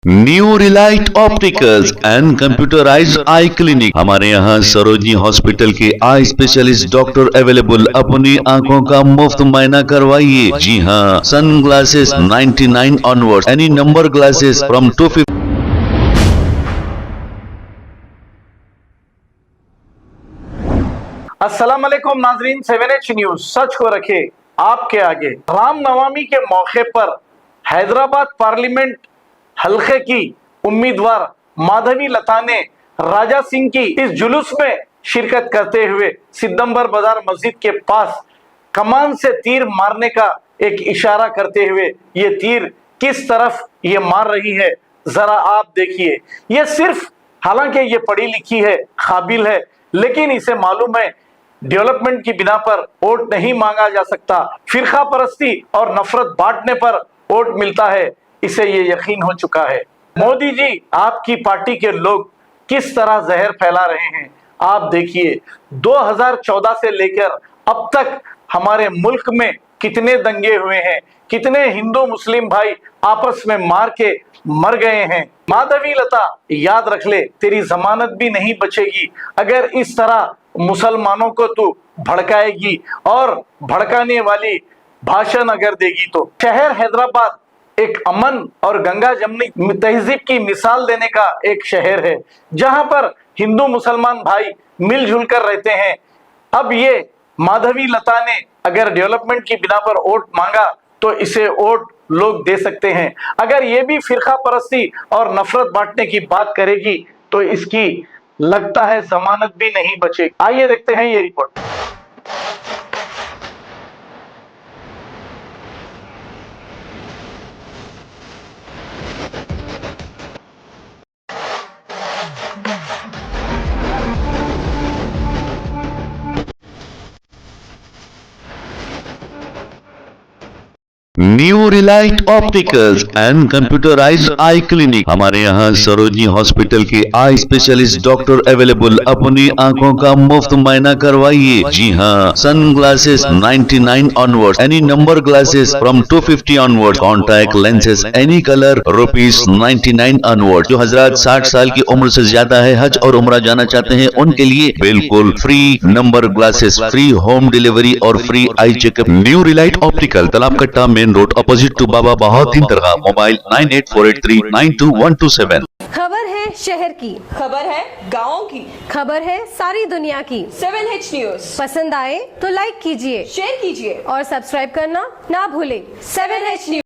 New Relight opticals and computerised I clinic. हमारे यहाँ Sarojini hospital के आई स्पेशलिस्ट डॉक्टर अवेलेबल। अपनी आंखों का मुफ्त मुआयना करवाइए। जी हाँ, sun glasses 99 onward, any number glasses from 250। अस्सलाम वालेकुम नाजरीन, 7H न्यूज सच को रखे आपके आगे। रामनवमी के मौके पर हैदराबाद पार्लियामेंट हल्के की उम्मीदवार माधवी लता ने राजा सिंह की इस जुलूस में शिरकत करते हुए सिद्दंबर बाजार मस्जिद के पास कमान से तीर मारने का एक इशारा करते हुए ये तीर किस तरफ ये मार रही है जरा आप देखिए। ये सिर्फ, हालांकि ये पढ़ी लिखी है, काबिल है, लेकिन इसे मालूम है डेवलपमेंट की बिना पर वोट नहीं मांगा जा सकता, फिरका परस्ती और नफरत बांटने पर वोट मिलता है, इसे ये यकीन हो चुका है। मोदी जी, आपकी पार्टी के लोग किस तरह जहर फैला रहे हैं आप देखिए। 2014 से लेकर अब तक हमारे मुल्क में कितने दंगे हुए हैं, कितने हिंदू मुस्लिम भाई आपस में मार के मर गए हैं। माधवी लता, याद रख ले, तेरी जमानत भी नहीं बचेगी अगर इस तरह मुसलमानों को तू भड़काएगी और भड़काने वाली भाषण अगर देगी तो। शहर हैदराबाद एक अमन और गंगा जमनी तहजीब की मिसाल देने का एक शहर है, जहां पर हिंदू मुसलमान भाई मिलजुल कर रहते हैं। अब ये माधवी लता ने अगर डेवलपमेंट की बिना पर वोट मांगा तो इसे वोट लोग दे सकते हैं। अगर ये भी फिरका परस्ती और नफरत बांटने की बात करेगी तो इसकी लगता है जमानत भी नहीं बचेगी। आइए देखते हैं ये report. New Relight opticals and computerised I clinic. हमारे यहाँ सरोजनी हॉस्पिटल के आई स्पेशलिस्ट डॉक्टर अवेलेबल। अपनी आंखों का मुफ्त मुआयना करवाइए। जी हाँ, sun glasses 99 onward, any number glasses from 250 onward, contact lenses any colour ₹99 onward. जो हजरात 60 साल की उम्र से ज्यादा है, हज और उम्रा जाना चाहते हैं, उनके लिए बिल्कुल free number glasses, free home delivery और free eye checkup. New relight optical, Talab Katta, main road, opposite to Baba Bahauddin Dargah. Mobile 9848392127। खबर है शहर की, खबर है गाँव की, खबर है सारी दुनिया की। 7H न्यूज पसंद आए तो लाइक कीजिए, शेयर कीजिए और सब्सक्राइब करना ना भूलें। 7H news.